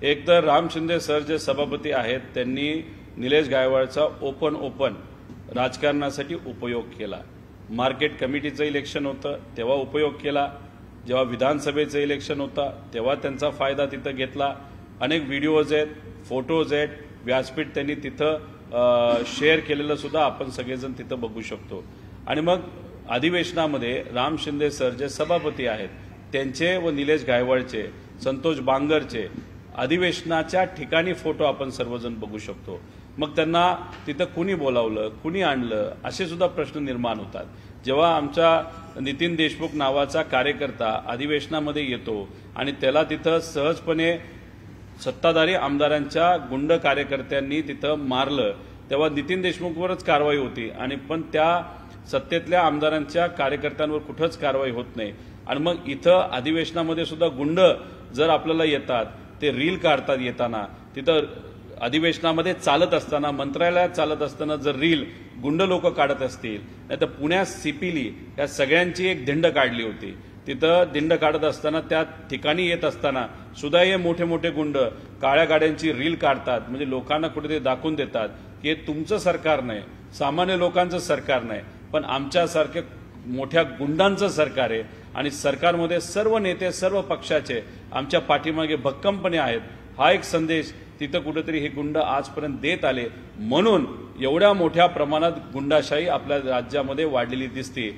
एक तर राम शिंदे सर जे सभापती आहेत त्यांनी निलेश गायकवाडचा ओपन राजकारणासाठी उपयोग केला। मार्केट कमिटीचं इलेक्शन होतं तेव्हा उपयोग केला, जेव्हा विधानसभेचं इलेक्शन होतं तेव्हा त्यांचा फायदा तिथं घेतला। अनेक व्हिडिओज आहेत, फोटोज आहेत, व्यासपीठ त्यांनी तिथं शेअर केलेलं सुद्धा आपण सगळेजण तिथं बघू शकतो। आणि मग अधिवेशनामध्ये राम शिंदे सर जे सभापती आहेत त्यांचे व निलेश गायकवाडचे, संतोष बांगरचे अधिवेशनाच्या ठिकाणी फोटो आपण सर्वजण बघू शकतो। मग त्यांना तिथं कुणी बोलावलं, कुणी आणलं, असे सुद्धा प्रश्न निर्माण होतात। जेव्हा आमचा नितीन देशमुख नावाचा कार्यकर्ता अधिवेशनामध्ये येतो आणि त्याला तिथं सहजपणे सत्ताधारी आमदारांच्या गुंड कार्यकर्त्यांनी तिथं मारलं, तेव्हा नितीन देशमुखवरच कारवाई होती आणि पण त्या सत्तेतल्या आमदारांच्या कार्यकर्त्यांवर कुठंच कारवाई होत नाही। आणि मग इथं अधिवेशनामध्ये सुद्धा गुंड जर आपल्याला येतात, ते रील काढतात येताना, तिथं अधिवेशनामध्ये चालत असताना, मंत्रालयात चालत असताना जर रील गुंड लोक काढत असतील, नाही तर पुण्यात सिपिली या सगळ्यांची एक दिंड काढली होती। तिथं दिंड काढत असताना त्या ठिकाणी येत असताना सुद्धा हे मोठे मोठे गुंड काळ्या गाड्यांची रील काढतात, म्हणजे लोकांना कुठेतरी दाखवून देतात की हे तुमचं सरकार नाही, सामान्य लोकांचं सरकार नाही, पण आमच्यासारखे मोठ्या गुंडांचं सरकार आहे आणि सरकारमध्ये सर्व नेते, सर्व पक्षाचे आमच्या पाठीमागे भक्कमपणे आहेत। हा एक संदेश तिथं कुठेतरी हे गुंड आजपर्यंत देत आले, म्हणून एवढ्या मोठ्या प्रमाणात गुंडाशाही आपल्या राज्यामध्ये वाढलेली दिसते।